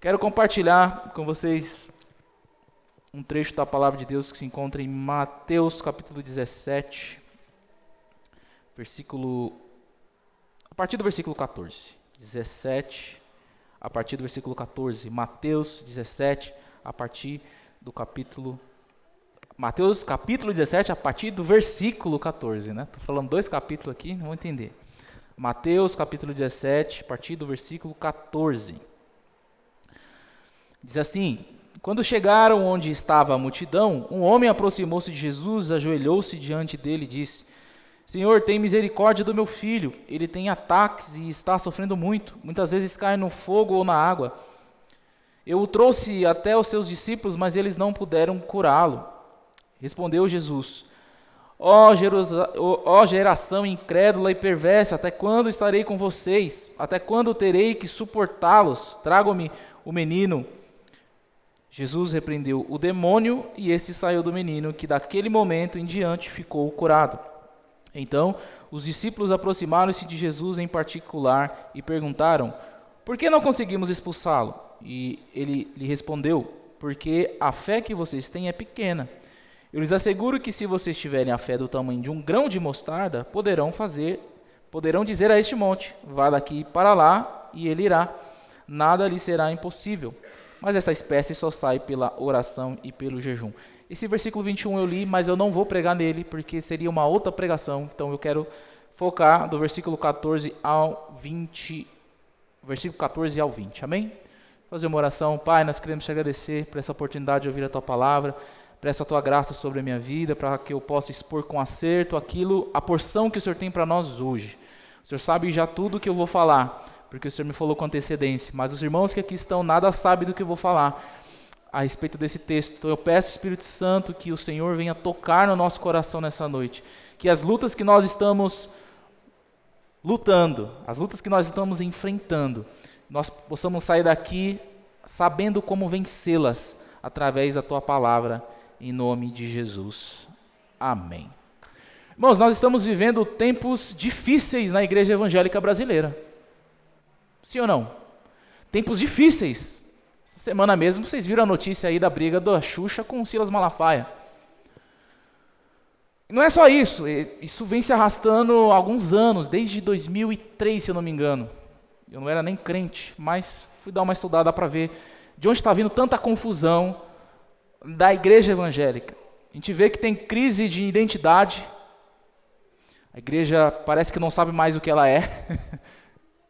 Quero compartilhar com vocês um trecho da palavra de Deus que se encontra em Mateus capítulo 17, a partir do versículo 14. 17, a partir do versículo 14. Mateus 17, a partir do capítulo... Mateus capítulo 17, a partir do versículo 14, né? Estou falando dois capítulos aqui, não vou entender. Mateus capítulo 17, a partir do versículo 14. Diz assim: quando chegaram onde estava a multidão, um homem aproximou-se de Jesus, ajoelhou-se diante dele e disse: Senhor, tem misericórdia do meu filho, ele tem ataques e está sofrendo muito, muitas vezes cai no fogo ou na água. Eu o trouxe até os seus discípulos, mas eles não puderam curá-lo. Respondeu Jesus: Ó geração incrédula e perversa, até quando estarei com vocês? Até quando terei que suportá-los? Tragam-me o menino. Jesus repreendeu o demônio e esse saiu do menino, que daquele momento em diante ficou curado. Então, os discípulos aproximaram-se de Jesus em particular e perguntaram: por que não conseguimos expulsá-lo? E ele lhe respondeu: porque a fé que vocês têm é pequena. Eu lhes asseguro que se vocês tiverem a fé do tamanho de um grão de mostarda, poderão dizer a este monte: vá daqui para lá, e ele irá. Nada lhe será impossível. Mas esta espécie só sai pela oração e pelo jejum. Esse versículo 21 eu li, mas eu não vou pregar nele, porque seria uma outra pregação. Então eu quero focar do versículo 14 ao 20. Versículo 14 ao 20, amém? Vou fazer uma oração. Pai, nós queremos te agradecer por essa oportunidade de ouvir a tua palavra. Peço a tua graça sobre a minha vida, para que eu possa expor com acerto a porção que o Senhor tem para nós hoje. O Senhor sabe já tudo o que eu vou falar, porque o Senhor me falou com antecedência, mas os irmãos que aqui estão nada sabem do que eu vou falar a respeito desse texto. Então eu peço, Espírito Santo, que o Senhor venha tocar no nosso coração nessa noite, que as lutas que nós estamos lutando, as lutas que nós estamos enfrentando, nós possamos sair daqui sabendo como vencê-las através da tua palavra, em nome de Jesus. Amém. Irmãos, nós estamos vivendo tempos difíceis na igreja evangélica brasileira. Sim ou não? Tempos difíceis. Essa semana mesmo vocês viram a notícia aí da briga da Xuxa com o Silas Malafaia. E não é só isso, isso vem se arrastando há alguns anos, desde 2003, se eu não me engano. Eu não era nem crente, mas fui dar uma estudada para ver de onde está vindo tanta confusão da igreja evangélica. A gente vê que tem crise de identidade. A igreja parece que não sabe mais o que ela é.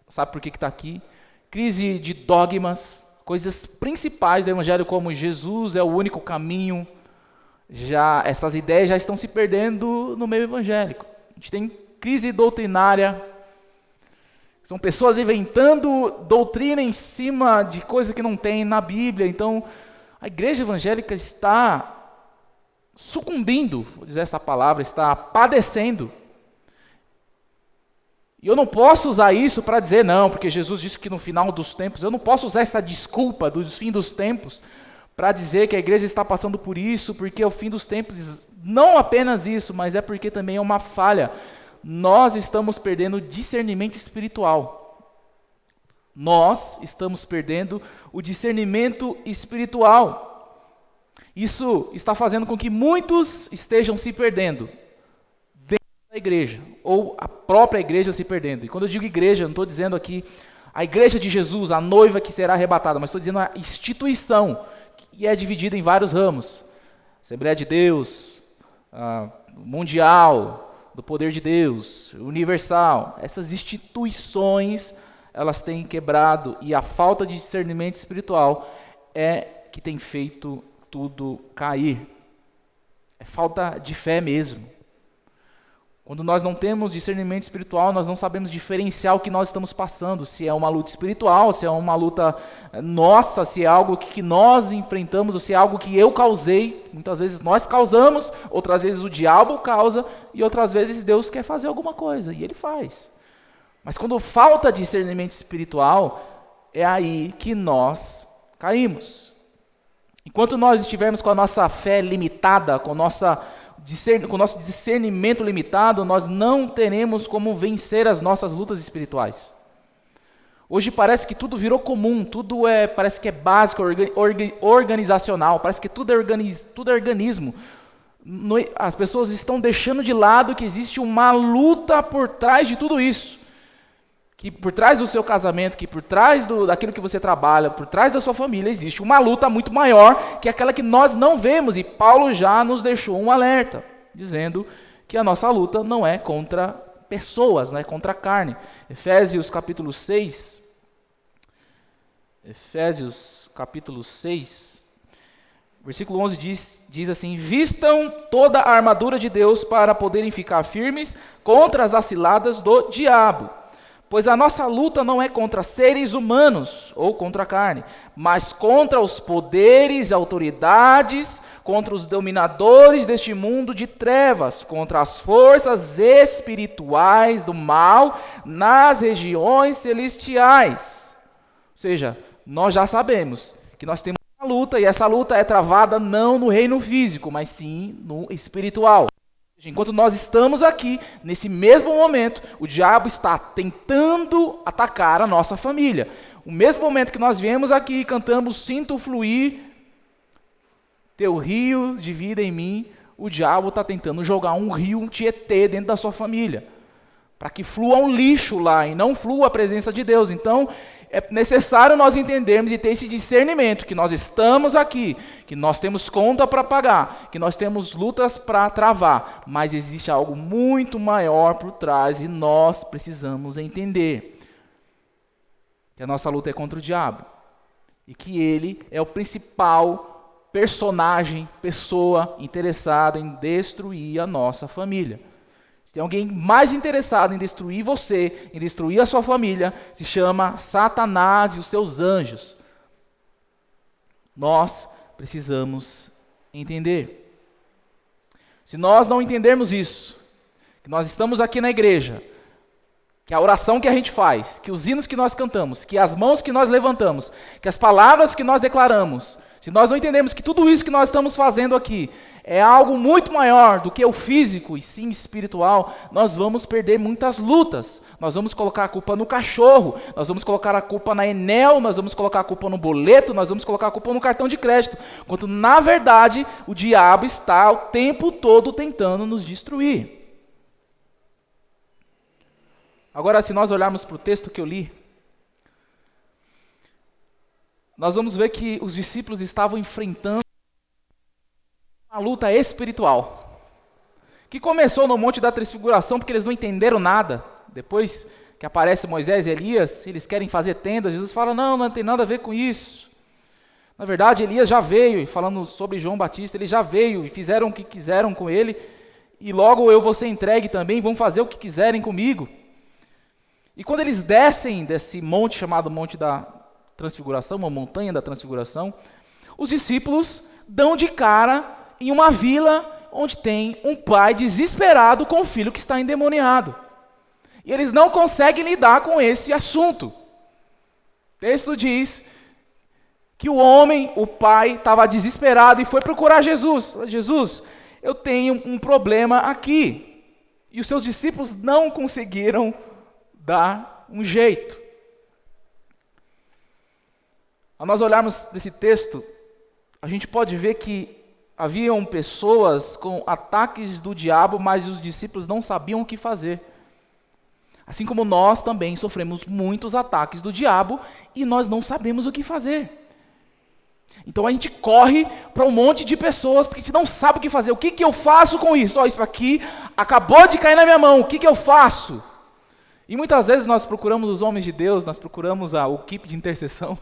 Sabe por que está aqui? Crise de dogmas, coisas principais do evangelho, como Jesus é o único caminho. Essas ideias já estão se perdendo no meio evangélico. A gente tem crise doutrinária. São pessoas inventando doutrina em cima de coisa que não tem na Bíblia. Então, a igreja evangélica está sucumbindo, vou dizer essa palavra, está padecendo. E eu não posso usar isso para dizer não, porque Jesus disse que no final dos tempos, eu não posso usar essa desculpa do fim dos tempos para dizer que a igreja está passando por isso, porque é o fim dos tempos. Não apenas isso, mas é porque também é uma falha. Nós estamos perdendo discernimento espiritual. Nós estamos perdendo o discernimento espiritual. Isso está fazendo com que muitos estejam se perdendo dentro da igreja, ou a própria igreja se perdendo. E quando eu digo igreja, não estou dizendo aqui a igreja de Jesus, a noiva que será arrebatada, mas estou dizendo a instituição, que é dividida em vários ramos. Assembleia de Deus, mundial, do poder de Deus, universal. Essas instituições, elas têm quebrado, e a falta de discernimento espiritual é que tem feito tudo cair. É falta de fé mesmo. Quando nós não temos discernimento espiritual, nós não sabemos diferenciar o que nós estamos passando, se é uma luta espiritual, se é uma luta nossa, se é algo que nós enfrentamos, ou se é algo que eu causei. Muitas vezes nós causamos, outras vezes o diabo causa, e outras vezes Deus quer fazer alguma coisa, e Ele faz. Mas quando falta discernimento espiritual, é aí que nós caímos. Enquanto nós estivermos com a nossa fé limitada, com o nosso discernimento limitado, nós não teremos como vencer as nossas lutas espirituais. Hoje parece que tudo virou comum, parece que é básico, organizacional, parece que tudo é organismo. As pessoas estão deixando de lado que existe uma luta por trás de tudo isso. Que por trás do seu casamento, que por trás daquilo que você trabalha, por trás da sua família, existe uma luta muito maior que aquela que nós não vemos. E Paulo já nos deixou um alerta, dizendo que a nossa luta não é contra pessoas, não é contra a carne. Efésios capítulo 6, versículo 11 diz assim: vistam toda a armadura de Deus para poderem ficar firmes contra as aciladas do diabo. Pois a nossa luta não é contra seres humanos ou contra a carne, mas contra os poderes e autoridades, contra os dominadores deste mundo de trevas, contra as forças espirituais do mal nas regiões celestiais. Ou seja, nós já sabemos que nós temos uma luta, e essa luta é travada não no reino físico, mas sim no espiritual. Enquanto nós estamos aqui, nesse mesmo momento, o diabo está tentando atacar a nossa família. O mesmo momento que nós viemos aqui e cantamos Sinto Fluir Teu rio de vida em mim, o diabo está tentando jogar um rio, um Tietê dentro da sua família, para que flua um lixo lá e não flua a presença de Deus. Então, é necessário nós entendermos e ter esse discernimento, que nós estamos aqui, que nós temos conta para pagar, que nós temos lutas para travar, mas existe algo muito maior por trás e nós precisamos entender que a nossa luta é contra o diabo e que ele é o principal personagem, pessoa interessada em destruir a nossa família. Se tem alguém mais interessado em destruir você, em destruir a sua família, se chama Satanás e os seus anjos. Nós precisamos entender. Se nós não entendermos isso, que nós estamos aqui na igreja, que a oração que a gente faz, que os hinos que nós cantamos, que as mãos que nós levantamos, que as palavras que nós declaramos, se nós não entendermos que tudo isso que nós estamos fazendo aqui é algo muito maior do que o físico e sim espiritual, nós vamos perder muitas lutas. Nós vamos colocar a culpa no cachorro, nós vamos colocar a culpa na Enel, nós vamos colocar a culpa no boleto, nós vamos colocar a culpa no cartão de crédito, enquanto na verdade o diabo está o tempo todo tentando nos destruir. Agora, se nós olharmos para o texto que eu li, nós vamos ver que os discípulos estavam enfrentando uma luta espiritual, que começou no Monte da Transfiguração, porque eles não entenderam nada. Depois que aparece Moisés e Elias, eles querem fazer tendas, Jesus fala, não tem nada a ver com isso. Na verdade, Elias já veio, falando sobre João Batista, ele já veio e fizeram o que quiseram com ele, e logo eu vou ser entregue também, vão fazer o que quiserem comigo. E quando eles descem desse monte chamado Monte da Transfiguração, uma montanha da Transfiguração, os discípulos dão de cara em uma vila onde tem um pai desesperado com o filho que está endemoniado. E eles não conseguem lidar com esse assunto. O texto diz que o pai, estava desesperado e foi procurar Jesus. Jesus, eu tenho um problema aqui. E os seus discípulos não conseguiram dar um jeito. Ao nós olharmos para esse texto, a gente pode ver que haviam pessoas com ataques do diabo, mas os discípulos não sabiam o que fazer. Assim como nós também sofremos muitos ataques do diabo e nós não sabemos o que fazer. Então a gente corre para um monte de pessoas porque a gente não sabe o que fazer. O que eu faço com isso? Isso aqui acabou de cair na minha mão, o que eu faço? E muitas vezes nós procuramos os homens de Deus, nós procuramos a equipe de intercessão.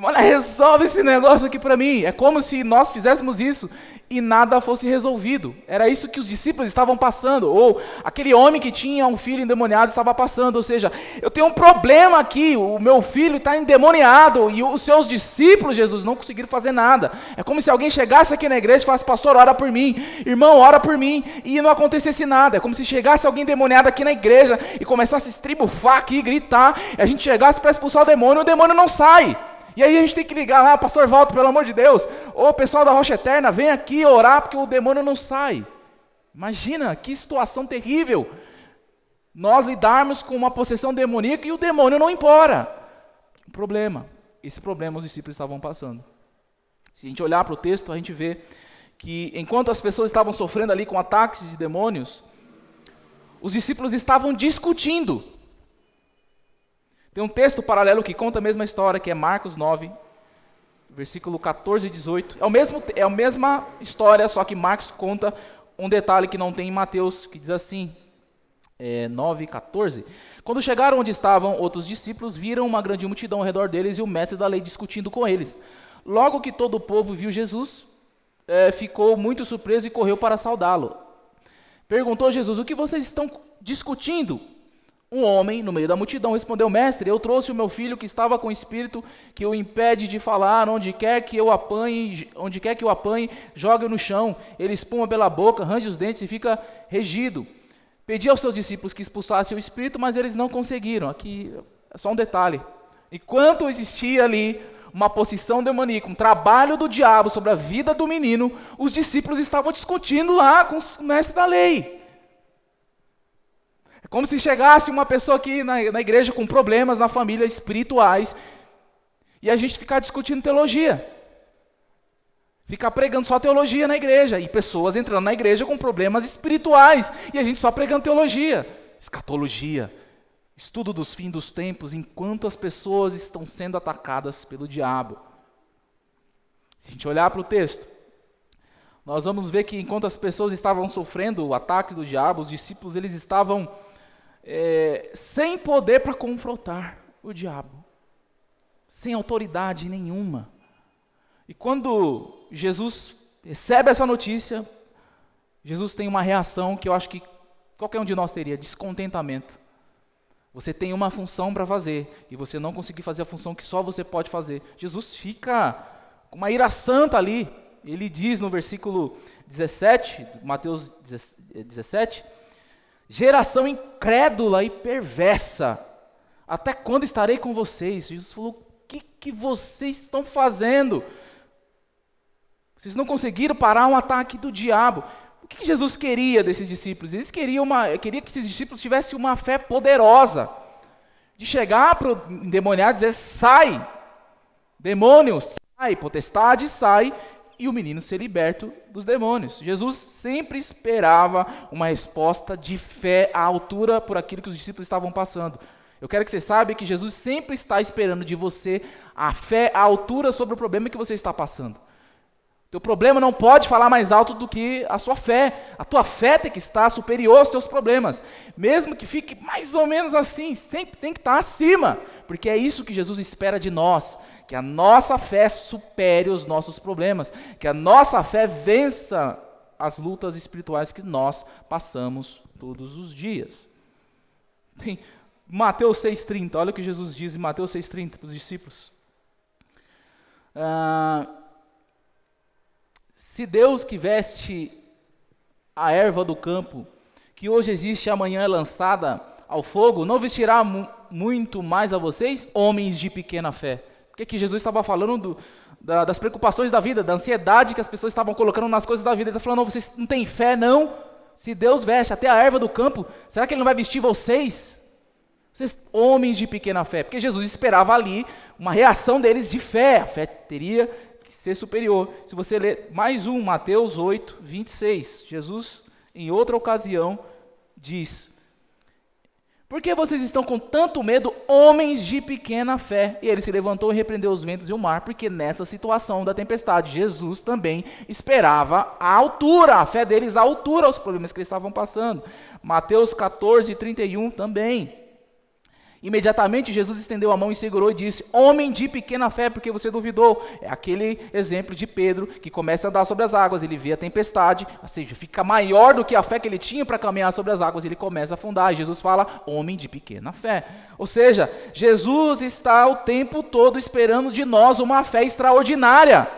Mano, resolve esse negócio aqui para mim. É como se nós fizéssemos isso e nada fosse resolvido. Era isso que os discípulos estavam passando. Ou aquele homem que tinha um filho endemoniado estava passando. Ou seja, eu tenho um problema aqui, o meu filho está endemoniado e os seus discípulos, Jesus, não conseguiram fazer nada. É como se alguém chegasse aqui na igreja e falasse, pastor, ora por mim, irmão, ora por mim, e não acontecesse nada. É como se chegasse alguém endemoniado aqui na igreja e começasse a estribufar aqui, gritar, e a gente chegasse para expulsar o demônio não sai. E aí a gente tem que ligar lá, pastor Walter, pelo amor de Deus, ô pessoal da Rocha Eterna, vem aqui orar porque o demônio não sai. Imagina, que situação terrível. nós lidarmos com uma possessão demoníaca e o demônio não embora. Problema. Esse problema os discípulos estavam passando. Se a gente olhar para o texto, a gente vê que enquanto as pessoas estavam sofrendo ali com ataques de demônios, os discípulos estavam discutindo. Tem um texto paralelo que conta a mesma história, que é Marcos 9, versículo 14 e 18. É a mesma história, só que Marcos conta um detalhe que não tem em Mateus, que diz assim, 9, 14. Quando chegaram onde estavam outros discípulos, viram uma grande multidão ao redor deles e o mestre da lei discutindo com eles. Logo que todo o povo viu Jesus, ficou muito surpreso e correu para saudá-lo. Perguntou Jesus: o que vocês estão discutindo? Um homem, no meio da multidão, respondeu: mestre, eu trouxe o meu filho que estava com espírito que o impede de falar. Onde quer que o apanhe, joga-o no chão. Ele espuma pela boca, range os dentes e fica regido. Pedi aos seus discípulos que expulsassem o espírito, mas eles não conseguiram. Aqui é só um detalhe. Enquanto existia ali uma possessão demoníaca, um trabalho do diabo sobre a vida do menino, os discípulos estavam discutindo lá com os mestres da lei. É como se chegasse uma pessoa aqui na igreja com problemas na família espirituais e a gente ficar discutindo teologia. Ficar pregando só teologia na igreja e pessoas entrando na igreja com problemas espirituais e a gente só pregando teologia, escatologia, estudo dos fins dos tempos, enquanto as pessoas estão sendo atacadas pelo diabo. Se a gente olhar para o texto, nós vamos ver que enquanto as pessoas estavam sofrendo o ataque do diabo, os discípulos eles estavam sem poder para confrontar o diabo, sem autoridade nenhuma. E quando Jesus recebe essa notícia, Jesus tem uma reação que eu acho que qualquer um de nós teria: descontentamento. Você tem uma função para fazer e você não conseguir fazer a função que só você pode fazer. Jesus fica com uma ira santa ali. Ele diz no versículo 17, Mateus 17, geração incrédula e perversa, até quando estarei com vocês? Jesus falou: o que vocês estão fazendo? Vocês não conseguiram parar um ataque do diabo. O que Jesus queria desses discípulos? Eles queria que esses discípulos tivessem uma fé poderosa, de chegar para o endemoniado e dizer: sai, demônio, sai, potestade, sai, e o menino ser liberto dos demônios. Jesus sempre esperava uma resposta de fé à altura por aquilo que os discípulos estavam passando. Eu quero que você saiba que Jesus sempre está esperando de você a fé à altura sobre o problema que você está passando. Teu problema não pode falar mais alto do que a sua fé. A tua fé tem que estar superior aos teus problemas. Mesmo que fique mais ou menos assim, sempre tem que estar acima. Porque é isso que Jesus espera de nós. Que a nossa fé supere os nossos problemas. Que a nossa fé vença as lutas espirituais que nós passamos todos os dias. Tem Mateus 6,30. Olha o que Jesus diz em Mateus 6,30 para os discípulos. Se Deus que veste a erva do campo, que hoje existe e amanhã é lançada ao fogo, não vestirá muito mais a vocês, homens de pequena fé? Porque que Jesus estava falando das preocupações da vida, da ansiedade que as pessoas estavam colocando nas coisas da vida. Ele está falando: não, vocês não têm fé não? Se Deus veste até a erva do campo, será que Ele não vai vestir vocês? Vocês, homens de pequena fé. Porque Jesus esperava ali uma reação deles de fé. A fé teria ser superior. Se você ler mais Mateus 8, 26, Jesus, em outra ocasião, diz: por que vocês estão com tanto medo, homens de pequena fé? E ele se levantou e repreendeu os ventos e o mar, porque nessa situação da tempestade, Jesus também esperava a altura, a fé deles à altura aos problemas que eles estavam passando. Mateus 14, 31 também. Imediatamente Jesus estendeu a mão e segurou e disse: homem de pequena fé, porque você duvidou. É aquele exemplo de Pedro que começa a andar sobre as águas, ele vê a tempestade, ou seja, fica maior do que a fé que ele tinha para caminhar sobre as águas, ele começa a afundar, e Jesus fala: homem de pequena fé. Ou seja, Jesus está o tempo todo esperando de nós uma fé extraordinária.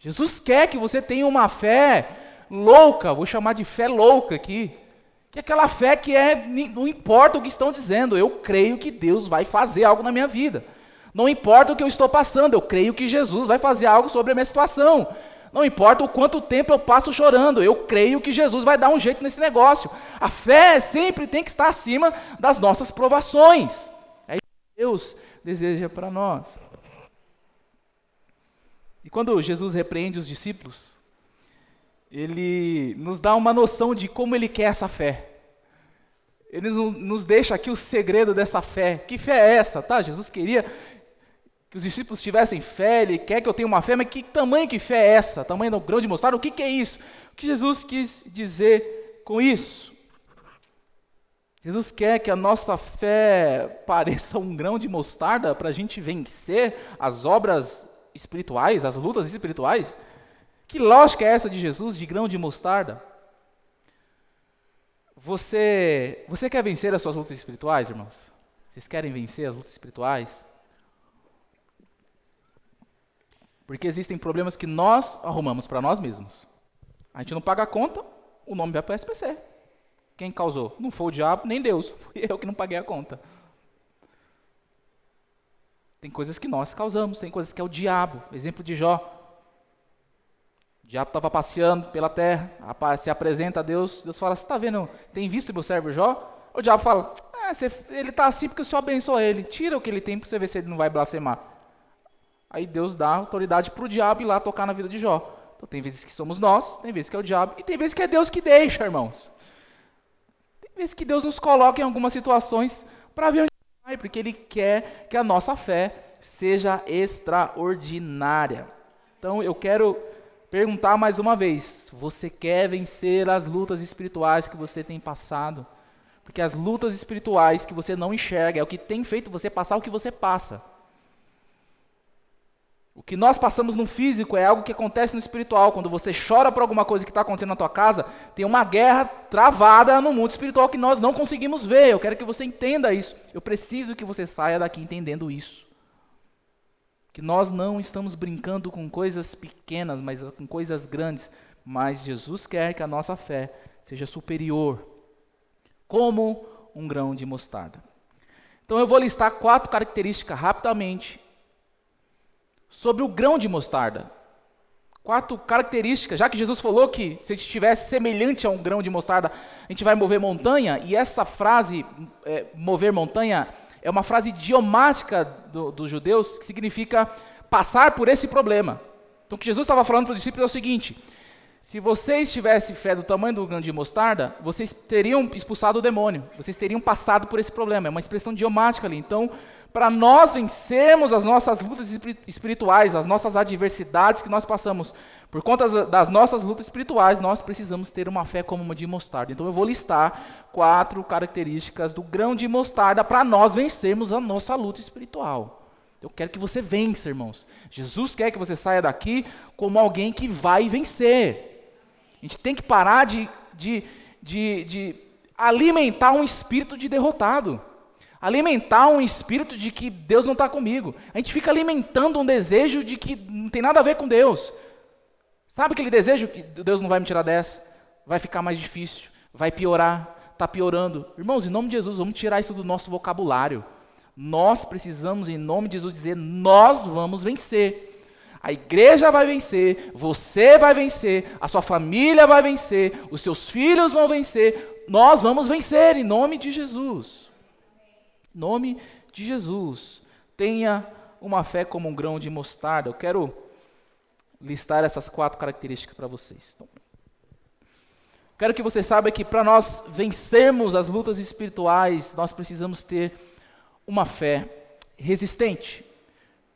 Jesus quer que você tenha uma fé louca, vou chamar de fé louca aqui, que é aquela fé que não importa o que estão dizendo, eu creio que Deus vai fazer algo na minha vida. Não importa o que eu estou passando, eu creio que Jesus vai fazer algo sobre a minha situação. Não importa o quanto tempo eu passo chorando, eu creio que Jesus vai dar um jeito nesse negócio. A fé sempre tem que estar acima das nossas provações. É isso que Deus deseja para nós. E quando Jesus repreende os discípulos, ele nos dá uma noção de como ele quer essa fé. Ele nos deixa aqui o segredo dessa fé. Que fé é essa? Tá? Jesus queria que os discípulos tivessem fé, ele quer que eu tenha uma fé, mas que tamanho que fé é essa? Tamanho do grão de mostarda? O que é isso? O que Jesus quis dizer com isso? Jesus quer que a nossa fé pareça um grão de mostarda para a gente vencer as obras espirituais, as lutas espirituais? Que lógica é essa de Jesus, de grão de mostarda? Você quer vencer as suas lutas espirituais, irmãos? Vocês querem vencer as lutas espirituais? Porque existem problemas que nós arrumamos para nós mesmos. A gente não paga a conta, o nome vai para o SPC. Quem causou? Não foi o diabo, nem Deus. Fui eu que não paguei a conta. Tem coisas que nós causamos, tem coisas que é o diabo. Exemplo de Jó. O diabo estava passeando pela terra, se apresenta a Deus, Deus fala, você está vendo, tem visto meu servo Jó? O diabo fala, ele está assim porque o Senhor abençoa ele. Tira o que ele tem para você ver se ele não vai blasfemar. Aí Deus dá autoridade para o diabo ir lá tocar na vida de Jó. Então tem vezes que somos nós, tem vezes que é o diabo, e tem vezes que é Deus que deixa, irmãos. Tem vezes que Deus nos coloca em algumas situações para ver onde vai, porque Ele quer que a nossa fé seja extraordinária. Então eu quero perguntar mais uma vez, você quer vencer as lutas espirituais que você tem passado? Porque as lutas espirituais que você não enxerga é o que tem feito você passar o que você passa. O que nós passamos no físico é algo que acontece no espiritual. Quando você chora por alguma coisa que está acontecendo na tua casa, tem uma guerra travada no mundo espiritual que nós não conseguimos ver. Eu quero que você entenda isso. Eu preciso que você saia daqui entendendo isso. Que nós não estamos brincando com coisas pequenas, mas com coisas grandes. Mas Jesus quer que a nossa fé seja superior, como um grão de mostarda. Então eu vou listar 4 características rapidamente sobre o grão de mostarda. 4 características, já que Jesus falou que se a gente estivesse semelhante a um grão de mostarda, a gente vai mover montanha, e essa frase, mover montanha, é uma frase idiomática dos judeus, que significa passar por esse problema. Então o que Jesus estava falando para os discípulos é o seguinte, se vocês tivessem fé do tamanho do grão de mostarda, vocês teriam expulsado o demônio, vocês teriam passado por esse problema, é uma expressão idiomática ali. Então, para nós vencermos as nossas lutas espirituais, as nossas adversidades que nós passamos, por conta das nossas lutas espirituais, nós precisamos ter uma fé como uma de mostarda. Então eu vou listar 4 características do grão de mostarda para nós vencermos a nossa luta espiritual. Eu quero que você vença, irmãos. Jesus quer que você saia daqui como alguém que vai vencer. A gente tem que parar de alimentar um espírito de derrotado. Alimentar um espírito de que Deus não está comigo. A gente fica alimentando um desejo de que não tem nada a ver com Deus. Sabe aquele desejo que Deus não vai me tirar dessa? Vai ficar mais difícil, vai piorar, está piorando. Irmãos, em nome de Jesus, vamos tirar isso do nosso vocabulário. Nós precisamos, em nome de Jesus, dizer, nós vamos vencer. A igreja vai vencer, você vai vencer, a sua família vai vencer, os seus filhos vão vencer, nós vamos vencer, em nome de Jesus. Em nome de Jesus, tenha uma fé como um grão de mostarda. Eu quero listar essas 4 características para vocês. Então, quero que você saiba que para nós vencermos as lutas espirituais, nós precisamos ter uma fé resistente.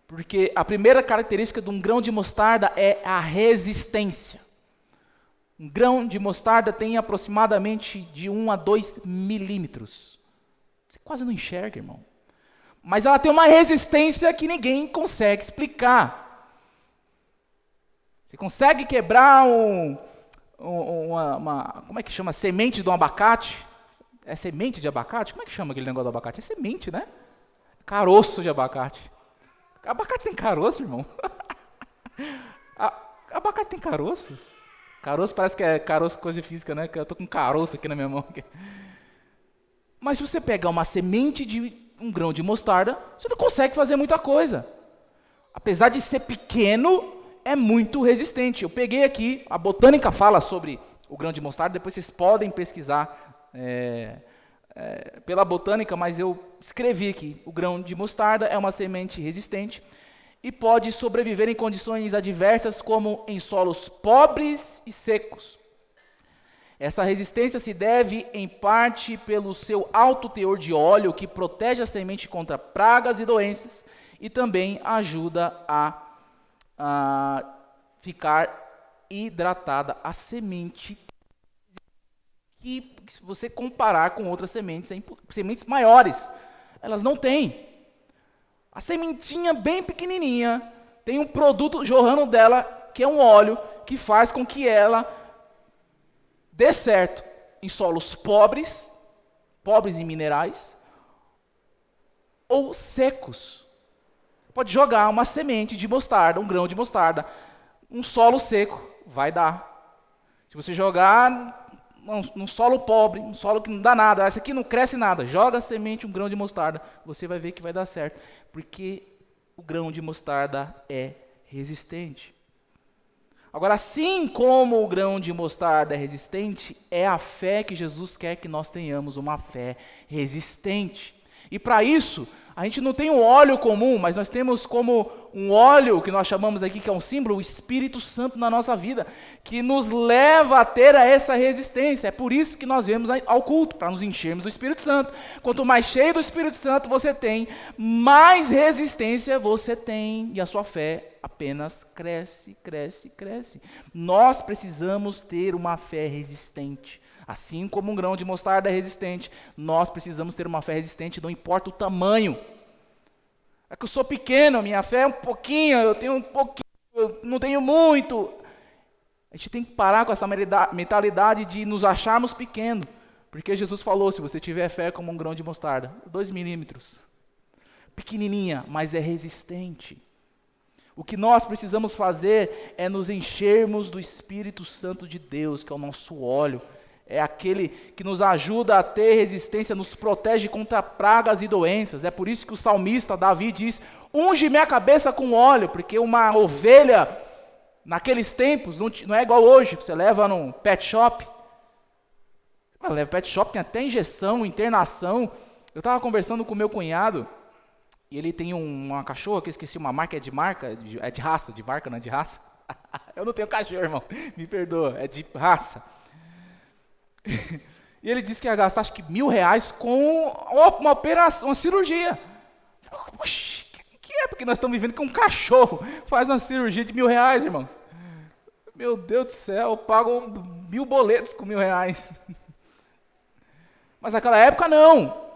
Porque a primeira característica de um grão de mostarda é a resistência. Um grão de mostarda tem aproximadamente de 1 a 2 milímetros. Você quase não enxerga, irmão. Mas ela tem uma resistência que ninguém consegue explicar. Você consegue quebrar como é que chama? Semente de um abacate? É semente de abacate? Como é que chama aquele negócio do abacate? É semente, né? Caroço de abacate. Abacate tem caroço, irmão? Abacate tem caroço? Caroço parece que é caroço coisa física, né? Eu tô com caroço aqui na minha mão. Mas se você pegar uma semente de um grão de mostarda, você não consegue fazer muita coisa. Apesar de ser pequeno, é muito resistente. Eu peguei aqui, a botânica fala sobre o grão de mostarda, depois vocês podem pesquisar pela botânica, mas eu escrevi aqui, o grão de mostarda é uma semente resistente e pode sobreviver em condições adversas, como em solos pobres e secos. Essa resistência se deve, em parte, pelo seu alto teor de óleo, que protege a semente contra pragas e doenças, e também ajuda a ficar hidratada. A semente, que se você comparar com outras sementes, sementes maiores, elas não têm. A sementinha bem pequenininha, tem um produto jorrando dela, que é um óleo, que faz com que ela dê certo em solos pobres em minerais, ou secos. Você pode jogar uma semente de mostarda, um grão de mostarda, um solo seco, vai dar. Se você jogar num solo pobre, um solo que não dá nada, esse aqui não cresce nada, joga a semente, um grão de mostarda, você vai ver que vai dar certo, porque o grão de mostarda é resistente. Agora, assim como o grão de mostarda é resistente, é a fé que Jesus quer que nós tenhamos, uma fé resistente. E para isso, a gente não tem um óleo comum, mas nós temos como um óleo, que nós chamamos aqui, que é um símbolo, o Espírito Santo na nossa vida, que nos leva a ter essa resistência. É por isso que nós vemos ao culto, para nos enchermos do Espírito Santo. Quanto mais cheio do Espírito Santo você tem, mais resistência você tem, e a sua fé apenas cresce, cresce, cresce. Nós precisamos ter uma fé resistente. Assim como um grão de mostarda é resistente, nós precisamos ter uma fé resistente, não importa o tamanho. É que eu sou pequeno, minha fé é um pouquinho, eu tenho um pouquinho, eu não tenho muito. A gente tem que parar com essa mentalidade de nos acharmos pequenos. Porque Jesus falou, se você tiver fé como um grão de mostarda, 2 milímetros. Pequenininha, mas é resistente. O que nós precisamos fazer é nos enchermos do Espírito Santo de Deus, que é o nosso óleo. É aquele que nos ajuda a ter resistência, nos protege contra pragas e doenças. É por isso que o salmista Davi diz, unge minha cabeça com óleo, porque uma ovelha, naqueles tempos, não é igual hoje, você leva num pet shop. Leva pet shop, tem até injeção, internação. Eu estava conversando com o meu cunhado, e ele tem uma cachorra, que eu esqueci uma marca, é de raça, de marca, não é de raça. Eu não tenho cachorro, irmão, me perdoa, é de raça. E ele disse que ia gastar acho que R$1.000 com uma operação, uma cirurgia. Poxa, que é? Porque nós estamos vivendo com um cachorro faz uma cirurgia de R$1.000, irmão. Meu Deus do céu, eu pago 1.000 boletos com R$1.000. Mas naquela época não.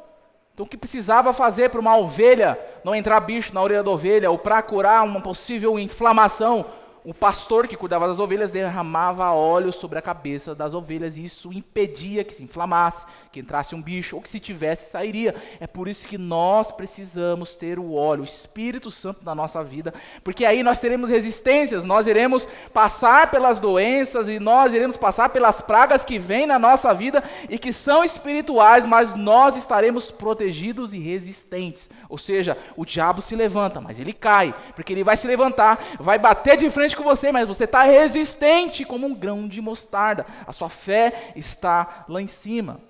Então o que precisava fazer para uma ovelha não entrar bicho na orelha da ovelha, ou para curar uma possível inflamação, o pastor que cuidava das ovelhas derramava óleo sobre a cabeça das ovelhas, e isso impedia que se inflamasse, que entrasse um bicho, ou que se tivesse, sairia. É por isso que nós precisamos ter o óleo, o Espírito Santo na nossa vida, porque aí nós teremos resistências, nós iremos passar pelas doenças, e nós iremos passar pelas pragas que vêm na nossa vida, e que são espirituais, mas nós estaremos protegidos e resistentes. Ou seja, o diabo se levanta, mas ele cai, porque ele vai se levantar, vai bater de frente com você, mas você está resistente como um grão de mostarda. A sua fé está lá em cima.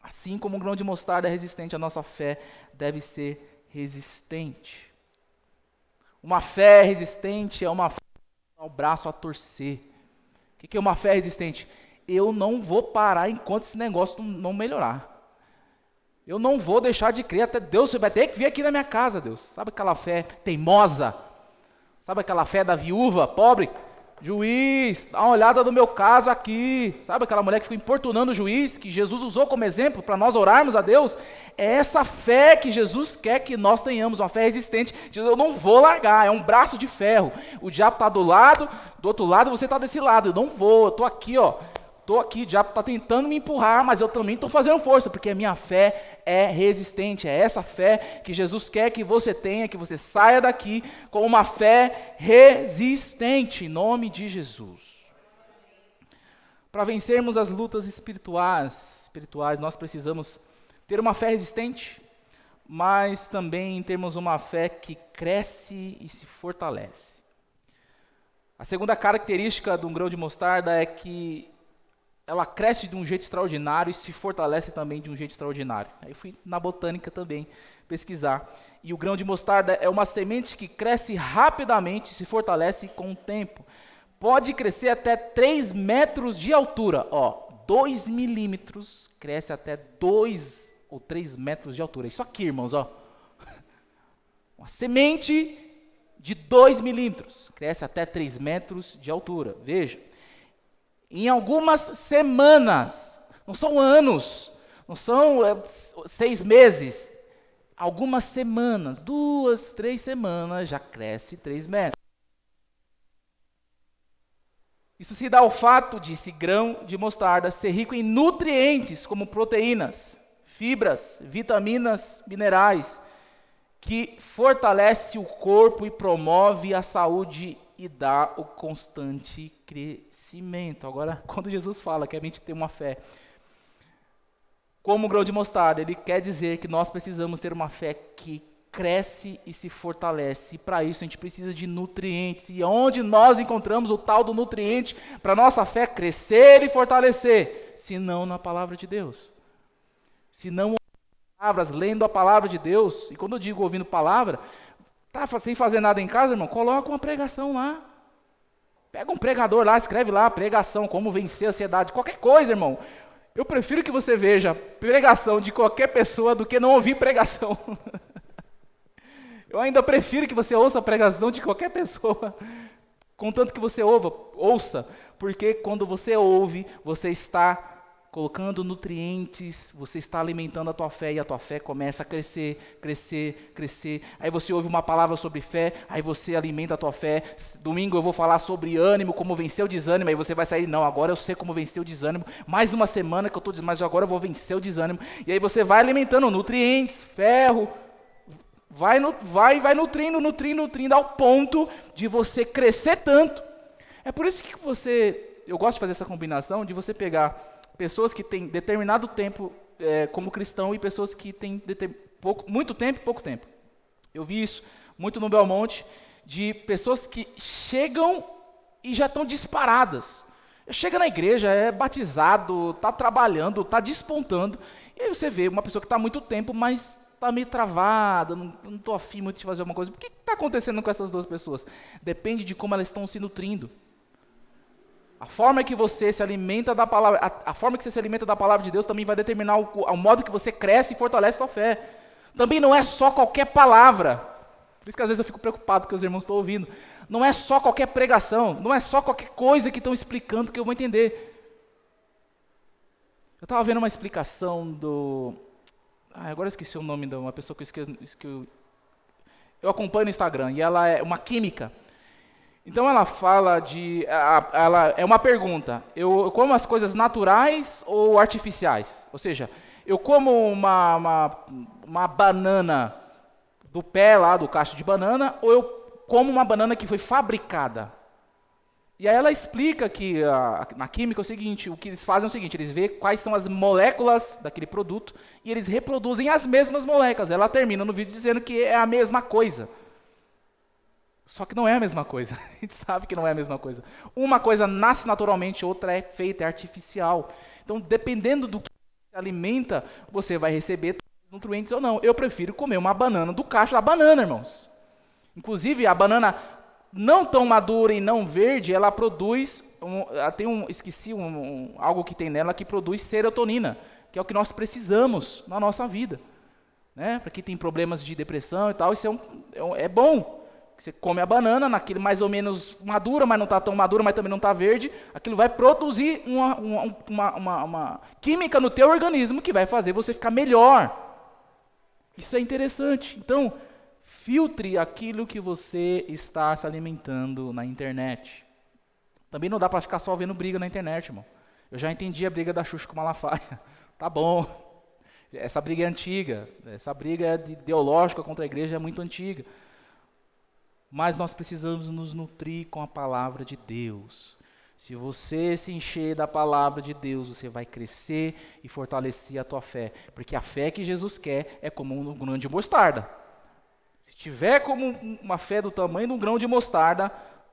Assim como um grão de mostarda é resistente, a nossa fé deve ser resistente. Uma fé resistente é uma fé com o braço a torcer. O que é uma fé resistente? Eu não vou parar enquanto esse negócio não melhorar. Eu não vou deixar de crer até Deus, você vai ter que vir aqui na minha casa, Deus. Sabe aquela fé teimosa? Sabe aquela fé da viúva pobre? Juiz, dá uma olhada no meu caso aqui. Sabe aquela mulher que ficou importunando o juiz, que Jesus usou como exemplo para nós orarmos a Deus? É essa fé que Jesus quer que nós tenhamos, uma fé resistente. Eu não vou largar, é um braço de ferro. O diabo está do outro lado, você está desse lado. Eu não vou, eu estou aqui, ó. Estou aqui, o diabo está tentando me empurrar, mas eu também estou fazendo força, porque a minha fé é resistente. É essa fé que Jesus quer que você tenha, que você saia daqui com uma fé resistente, em nome de Jesus. Para vencermos as lutas espirituais, nós precisamos ter uma fé resistente, mas também termos uma fé que cresce e se fortalece. A segunda característica de um grão de mostarda é que ela cresce de um jeito extraordinário e se fortalece também de um jeito extraordinário. Aí fui na botânica também pesquisar. E o grão de mostarda é uma semente que cresce rapidamente e se fortalece com o tempo. Pode crescer até 3 metros de altura. 2 milímetros cresce até 2 ou 3 metros de altura. Isso aqui, irmãos, uma semente de 2 milímetros cresce até 3 metros de altura. Veja, em algumas semanas, não são anos, não são 6 meses, algumas semanas, 2, 3 semanas, já cresce 3 metros. Isso se dá ao fato de esse grão de mostarda ser rico em nutrientes como proteínas, fibras, vitaminas, minerais, que fortalece o corpo e promove a saúde e dá o constante crescimento. Agora, quando Jesus fala que a gente tem uma fé como o grão de mostarda, ele quer dizer que nós precisamos ter uma fé que cresce e se fortalece. E para isso a gente precisa de nutrientes. E onde nós encontramos o tal do nutriente para a nossa fé crescer e fortalecer? Se não na palavra de Deus. Se não palavras, lendo a palavra de Deus. E quando eu digo ouvindo palavra, tá sem fazer nada em casa, irmão? Coloca uma pregação lá. Pega um pregador lá, escreve lá, pregação, como vencer a ansiedade. Qualquer coisa, irmão. Eu prefiro que você veja pregação de qualquer pessoa do que não ouvir pregação. Eu ainda prefiro que você ouça a pregação de qualquer pessoa, contanto que você ouça, porque quando você ouve, você está colocando nutrientes, você está alimentando a tua fé, e a tua fé começa a crescer, crescer, crescer. Aí você ouve uma palavra sobre fé, aí você alimenta a tua fé. Domingo eu vou falar sobre ânimo, como vencer o desânimo, aí você vai sair, não, agora eu sei como vencer o desânimo. Mais uma semana que eu estou dizendo, mas agora eu vou vencer o desânimo. E aí você vai alimentando nutrientes, ferro, vai nutrindo ao ponto de você crescer tanto. É por isso que eu gosto de fazer essa combinação de você pegar pessoas que têm determinado tempo como cristão e pessoas que têm muito tempo e pouco tempo. Eu vi isso muito no Belmonte, de pessoas que chegam e já estão disparadas. Chega na igreja, é batizado, está trabalhando, está despontando, e aí você vê uma pessoa que está há muito tempo, mas está meio travada, não estou afim muito de fazer alguma coisa. O que está acontecendo com essas duas pessoas? Depende de como elas estão se nutrindo. A forma que você se alimenta da palavra, a forma que você se alimenta da palavra de Deus também vai determinar o modo que você cresce e fortalece a sua fé. Também não é só qualquer palavra. Por isso que às vezes eu fico preocupado que os irmãos estão ouvindo. Não é só qualquer pregação, não é só qualquer coisa que estão explicando que eu vou entender. Eu estava vendo uma explicação agora eu esqueci o nome de uma pessoa que eu acompanho no Instagram, e ela é uma química. Então ela fala ela é uma pergunta, eu como as coisas naturais ou artificiais? Ou seja, eu como uma banana do pé lá, do cacho de banana, ou eu como uma banana que foi fabricada? E aí ela explica que na química é o seguinte, o que eles fazem é o seguinte, eles veem quais são as moléculas daquele produto e eles reproduzem as mesmas moléculas. Ela termina no vídeo dizendo que é a mesma coisa. Só que não é a mesma coisa. A gente sabe que não é a mesma coisa. Uma coisa nasce naturalmente, outra é feita, é artificial. Então, dependendo do que você alimenta, você vai receber nutrientes ou não. Eu prefiro comer uma banana do cacho da banana, irmãos. Inclusive, a banana não tão madura e não verde, ela produz, algo que tem nela que produz serotonina, que é o que nós precisamos na nossa vida. Né? Para quem tem problemas de depressão e tal, isso é bom. Você come a banana, naquele mais ou menos madura, mas não está tão madura, mas também não está verde, aquilo vai produzir uma química no teu organismo que vai fazer você ficar melhor. Isso é interessante. Então, filtre aquilo que você está se alimentando na internet. Também não dá para ficar só vendo briga na internet, irmão. Eu já entendi a briga da Xuxa com Malafaia. Tá bom. Essa briga é antiga. Essa briga ideológica contra a igreja é muito antiga. Mas nós precisamos nos nutrir com a palavra de Deus. Se você se encher da palavra de Deus, você vai crescer e fortalecer a tua fé. Porque a fé que Jesus quer é como um grão de mostarda. Se tiver como uma fé do tamanho de um grão de mostarda,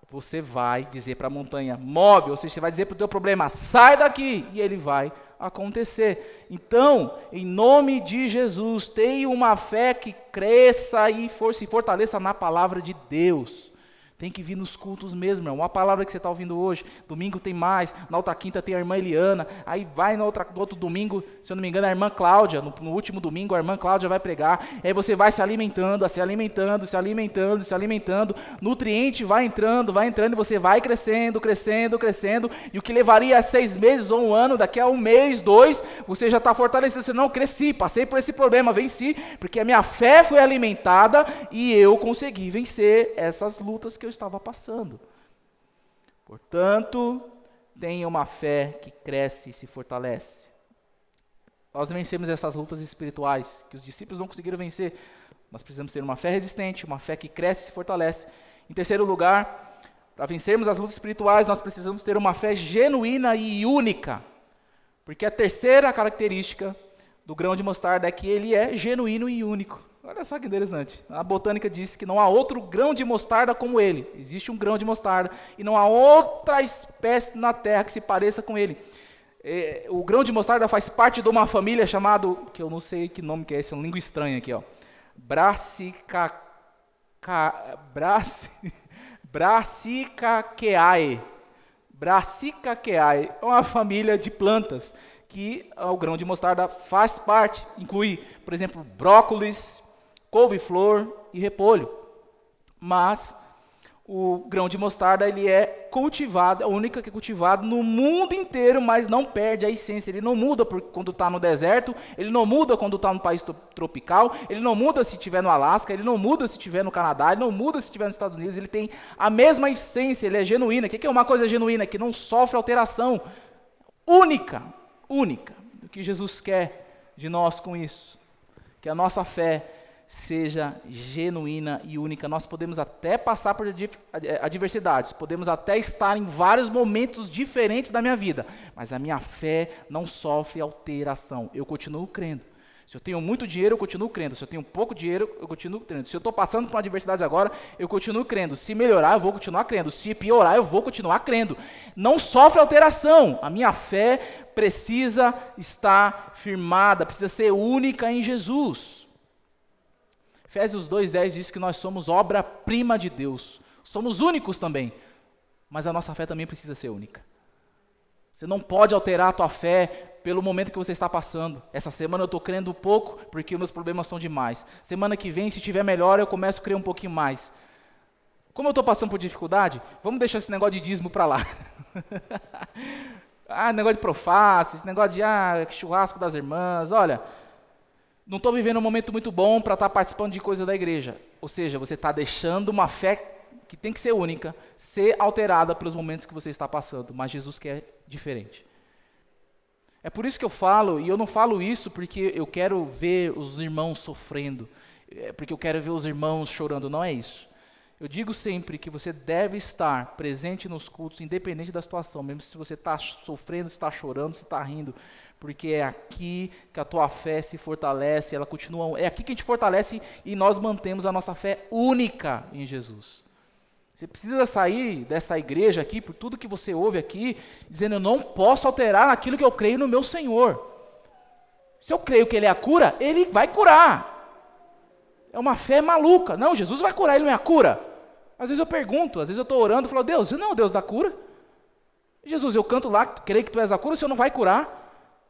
você vai dizer para a montanha, move, ou seja, você vai dizer para o teu problema, sai daqui, e ele vai acontecer. Então, em nome de Jesus, tenha uma fé que cresça e se fortaleça na palavra de Deus. Tem que vir nos cultos mesmo, irmão. Uma palavra que você está ouvindo hoje, domingo tem mais, na outra quinta tem a irmã Eliana, aí vai no outro domingo, se eu não me engano, a irmã Cláudia, no último domingo a irmã Cláudia vai pregar, aí você vai se alimentando, nutriente vai entrando, e você vai crescendo, e o que levaria a 6 meses ou 1 ano, daqui a 1 mês, 2, você já está fortalecido, você não, cresci, passei por esse problema, venci, porque a minha fé foi alimentada, e eu consegui vencer essas lutas que eu estava passando. Portanto, tenha uma fé que cresce e se fortalece. Nós vencemos essas lutas espirituais que os discípulos não conseguiram vencer. Nós precisamos ter uma fé resistente, uma fé que cresce e se fortalece. Em terceiro lugar, para vencermos as lutas espirituais, nós precisamos ter uma fé genuína e única. Porque a terceira característica do grão de mostarda é que ele é genuíno e único. Olha só que interessante. A botânica diz que não há outro grão de mostarda como ele. Existe um grão de mostarda e não há outra espécie na terra que se pareça com ele. O grão de mostarda faz parte de uma família chamada, que eu não sei que nome que é esse, é uma língua estranha aqui, ó. Brassicaceae. Brassicaceae é uma família de plantas que o grão de mostarda faz parte. Inclui, por exemplo, brócolis, couve-flor e repolho. Mas o grão de mostarda ele é cultivado, é o único que é cultivado no mundo inteiro, mas não perde a essência. Ele não muda quando está no deserto, ele não muda quando está no país tropical, ele não muda se estiver no Alasca, ele não muda se estiver no Canadá, ele não muda se estiver nos Estados Unidos, ele tem a mesma essência, ele é genuíno. O que é uma coisa genuína? Que não sofre alteração. Única. O que Jesus quer de nós com isso? Que a nossa fé seja genuína e única. Nós podemos até passar por adversidades, podemos até estar em vários momentos diferentes da minha vida, mas a minha fé não sofre alteração. Eu continuo crendo. Se eu tenho muito dinheiro, eu continuo crendo. Se eu tenho pouco dinheiro, eu continuo crendo. Se eu estou passando por uma adversidade agora, eu continuo crendo. Se melhorar, eu vou continuar crendo. Se piorar, eu vou continuar crendo. Não sofre alteração. A minha fé precisa estar firmada, precisa ser única em Jesus. Efésios 2:10 diz que nós somos obra-prima de Deus. Somos únicos também, mas a nossa fé também precisa ser única. Você não pode alterar a tua fé pelo momento que você está passando. Essa semana eu estou crendo pouco porque meus problemas são demais. Semana que vem, se tiver melhor, eu começo a crer um pouquinho mais. Como eu estou passando por dificuldade, vamos deixar esse negócio de dízimo para lá. Negócio de profácio, esse negócio de churrasco das irmãs, olha... Não estou vivendo um momento muito bom para estar participando de coisa da igreja. Ou seja, você está deixando uma fé que tem que ser única, ser alterada pelos momentos que você está passando. Mas Jesus quer diferente. É por isso que eu falo, e eu não falo isso porque eu quero ver os irmãos sofrendo, porque eu quero ver os irmãos chorando. Não é isso. Eu digo sempre que você deve estar presente nos cultos, independente da situação, mesmo se você está sofrendo, se está chorando, se está rindo, porque é aqui que a tua fé se fortalece, ela continua, é aqui que a gente fortalece e nós mantemos a nossa fé única em Jesus. Você precisa sair dessa igreja aqui, por tudo que você ouve aqui, dizendo, eu não posso alterar aquilo que eu creio no meu Senhor. Se eu creio que Ele é a cura, Ele vai curar. É uma fé maluca. Não, Jesus vai curar, Ele não é a cura. Às vezes eu pergunto, às vezes eu estou orando e falo, Deus, você não é o Deus da cura? Jesus, eu canto lá, creio que Tu és a cura, o Senhor não vai curar?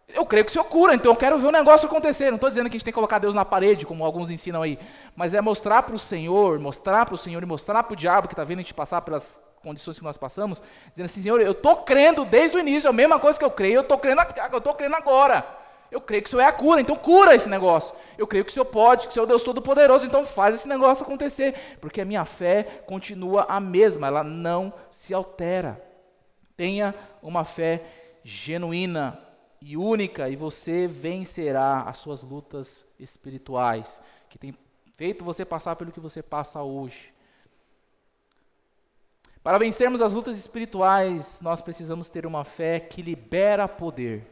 Eu creio que o Senhor cura, então eu quero ver o negócio acontecer. Não estou dizendo que a gente tem que colocar Deus na parede, como alguns ensinam aí, mas é mostrar para o Senhor e mostrar para o diabo que está vendo a gente passar pelas condições que nós passamos, dizendo assim, Senhor, eu estou crendo desde o início, é a mesma coisa que eu creio, eu estou crendo agora. Eu creio que o Senhor é a cura, então cura esse negócio. Eu creio que o Senhor pode, que o Senhor é Deus Todo-Poderoso, então faz esse negócio acontecer, porque a minha fé continua a mesma, ela não se altera. Tenha uma fé genuína e única, e você vencerá as suas lutas espirituais, que tem feito você passar pelo que você passa hoje. Para vencermos as lutas espirituais, nós precisamos ter uma fé que libera poder.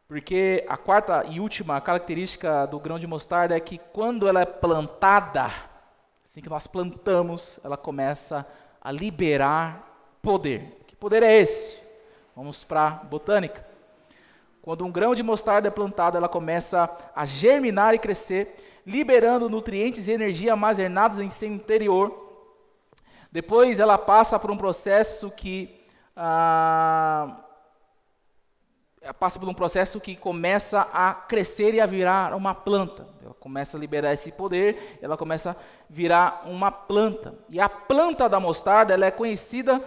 Porque a quarta e última característica do grão de mostarda é que quando ela é plantada, assim que nós plantamos, ela começa a liberar poder. Que poder é esse? Vamos para a botânica. Quando um grão de mostarda é plantado, ela começa a germinar e crescer, liberando nutrientes e energia armazenados em seu interior. Depois ela passa por um processo que começa a crescer e a virar uma planta. Ela começa a liberar esse poder, ela começa a virar uma planta. E a planta da mostarda, ela é conhecida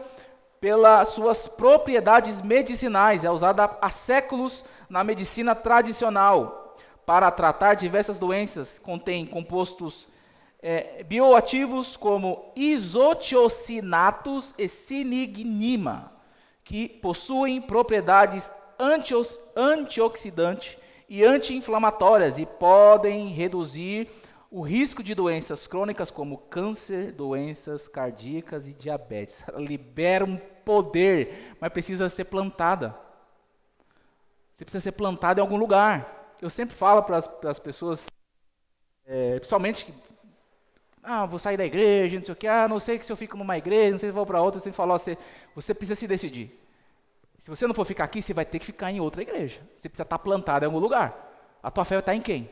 pelas suas propriedades medicinais, é usada há séculos na medicina tradicional para tratar diversas doenças. Contém compostos bioativos como isotiocinatos e sinignima, que possuem propriedades antioxidantes e anti-inflamatórias e podem reduzir o risco de doenças crônicas como câncer, doenças cardíacas e diabetes. Ela libera um poder, mas precisa ser plantada. Você precisa ser plantado em algum lugar. Eu sempre falo para as pessoas, principalmente, vou sair da igreja, não sei o que, não sei se eu fico numa igreja, não sei se eu vou para outra, eu sempre falo, você precisa se decidir. Se você não for ficar aqui, você vai ter que ficar em outra igreja. Você precisa estar plantado em algum lugar. A tua fé vai estar em quem?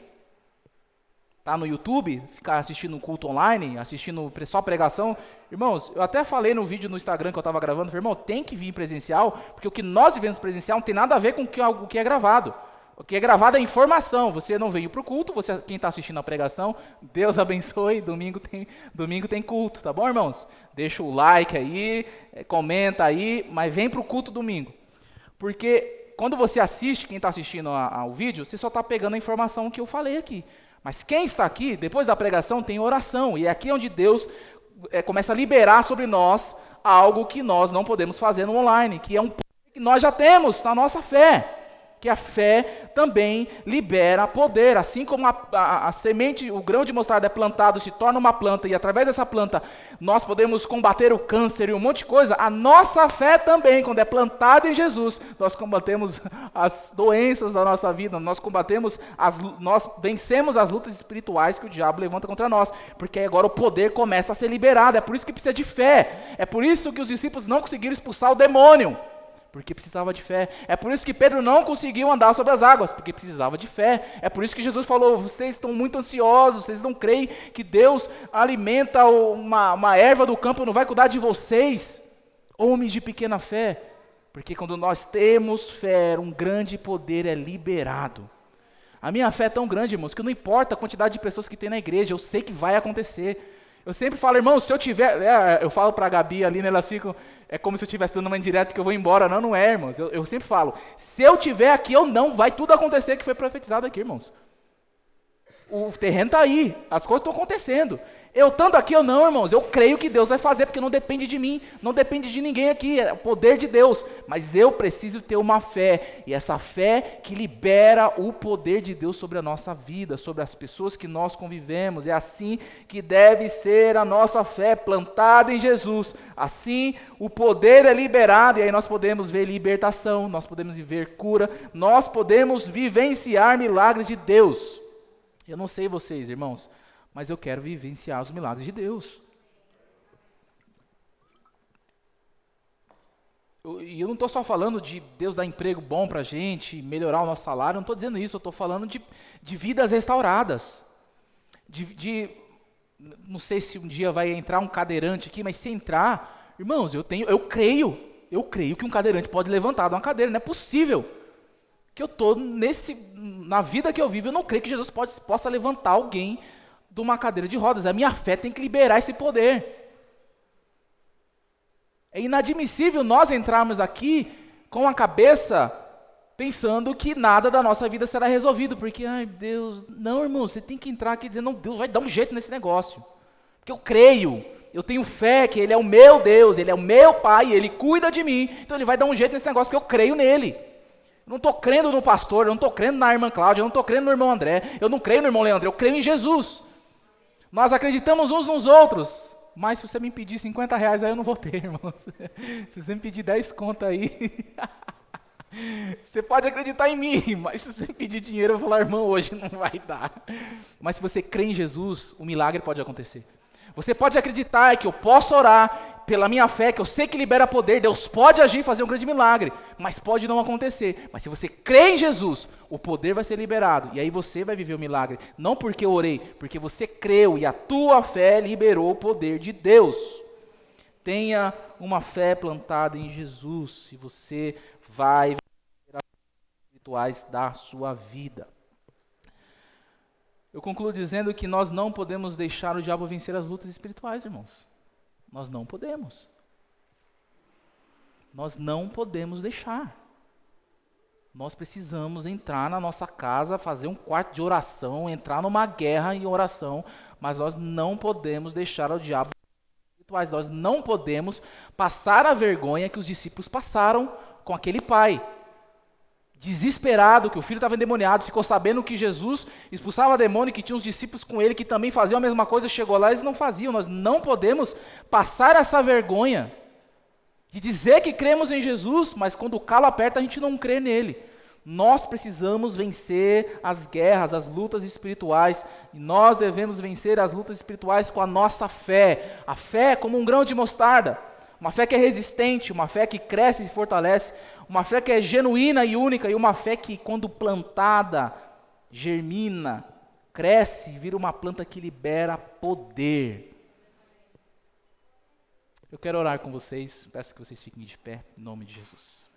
Está no YouTube, ficar assistindo um culto online, assistindo só pregação. Irmãos, eu até falei no vídeo no Instagram que eu estava gravando, falei, irmão, tem que vir presencial, porque o que nós vivemos presencial não tem nada a ver com o que é gravado. O que é gravado é informação. Você não veio para o culto, quem está assistindo a pregação, Deus abençoe, domingo tem culto, tá bom, irmãos? Deixa o like aí, comenta aí, mas vem para o culto domingo. Porque quando você assiste, quem está assistindo ao vídeo, você só está pegando a informação que eu falei aqui. Mas quem está aqui, depois da pregação, tem oração. E é aqui onde Deus começa a liberar sobre nós algo que nós não podemos fazer no online, que é um poder que nós já temos na nossa fé. Que a fé também libera poder, assim como a semente, o grão de mostarda é plantado, se torna uma planta, e através dessa planta nós podemos combater o câncer e um monte de coisa, a nossa fé também, quando é plantada em Jesus, nós combatemos as doenças da nossa vida, nós vencemos as lutas espirituais que o diabo levanta contra nós, porque agora o poder começa a ser liberado, é por isso que precisa de fé, é por isso que os discípulos não conseguiram expulsar o demônio, porque precisava de fé. É por isso que Pedro não conseguiu andar sobre as águas, porque precisava de fé. É por isso que Jesus falou, vocês estão muito ansiosos, vocês não creem que Deus alimenta uma erva do campo, não vai cuidar de vocês, homens de pequena fé. Porque quando nós temos fé, um grande poder é liberado. A minha fé é tão grande, irmãos, que não importa a quantidade de pessoas que tem na igreja, eu sei que vai acontecer. Eu sempre falo, irmão, se eu tiver... eu falo para a Gabi ali, né, elas ficam... É como se eu estivesse dando uma indireta que eu vou embora. Não é, irmãos. Eu sempre falo, se eu tiver aqui, vai tudo acontecer que foi profetizado aqui, irmãos. O terreno está aí, as coisas estão acontecendo. Eu estando aqui ou não, irmãos, eu creio que Deus vai fazer, porque não depende de mim, não depende de ninguém aqui, é o poder de Deus. Mas eu preciso ter uma fé, e essa fé que libera o poder de Deus sobre a nossa vida, sobre as pessoas que nós convivemos. É assim que deve ser a nossa fé, plantada em Jesus. Assim, o poder é liberado, e aí nós podemos ver libertação, nós podemos ver cura, nós podemos vivenciar milagres de Deus. Eu não sei vocês, irmãos, mas eu quero vivenciar os milagres de Deus. E eu não estou só falando de Deus dar emprego bom para a gente, melhorar o nosso salário, eu não estou dizendo isso, eu estou falando de vidas restauradas. Não sei se um dia vai entrar um cadeirante aqui, mas se entrar, irmãos, eu creio que um cadeirante pode levantar de uma cadeira, não é possível. Que eu estou na vida que eu vivo, eu não creio que Jesus possa levantar alguém de uma cadeira de rodas. A minha fé tem que liberar esse poder. É inadmissível nós entrarmos aqui com a cabeça pensando que nada da nossa vida será resolvido, porque, ai Deus, não, irmão, você tem que entrar aqui dizendo, não, Deus vai dar um jeito nesse negócio, porque eu creio, eu tenho fé que Ele é o meu Deus, Ele é o meu Pai, Ele cuida de mim, então Ele vai dar um jeito nesse negócio, porque eu creio nele. Eu não estou crendo no pastor, eu não estou crendo na irmã Cláudia, eu não estou crendo no irmão André, eu não creio no irmão Leandro, eu creio em Jesus. Nós acreditamos uns nos outros, mas se você me pedir R$50, aí eu não vou ter, irmãos. Se você me pedir 10 conto aí, você pode acreditar em mim, mas se você me pedir dinheiro, eu vou falar, irmão, hoje não vai dar. Mas se você crê em Jesus, o milagre pode acontecer. Você pode acreditar que eu posso orar, pela minha fé, que eu sei que libera poder, Deus pode agir e fazer um grande milagre, mas pode não acontecer. Mas se você crê em Jesus, o poder vai ser liberado, e aí você vai viver o milagre. Não porque eu orei, porque você creu, e a tua fé liberou o poder de Deus. Tenha uma fé plantada em Jesus, e você vai viver as espirituais da sua vida. Eu concluo dizendo que nós não podemos deixar o diabo vencer as lutas espirituais, irmãos. Nós não podemos. Nós não podemos deixar. Nós precisamos entrar na nossa casa, fazer um quarto de oração, entrar numa guerra em oração, mas nós não podemos deixar o diabo espirituais. Nós não podemos passar a vergonha que os discípulos passaram com aquele pai. Desesperado, que o filho estava endemoniado, ficou sabendo que Jesus expulsava demônio, que tinha uns discípulos com ele que também faziam a mesma coisa, chegou lá e eles não faziam. Nós não podemos passar essa vergonha de dizer que cremos em Jesus, mas quando o calo aperta a gente não crê nele. Nós precisamos vencer as guerras, as lutas espirituais, e nós devemos vencer as lutas espirituais com a nossa fé. A fé é como um grão de mostarda, uma fé que é resistente, uma fé que cresce e fortalece, uma fé que é genuína e única, e uma fé que, quando plantada, germina, cresce e vira uma planta que libera poder. Eu quero orar com vocês, peço que vocês fiquem de pé, em nome de Jesus.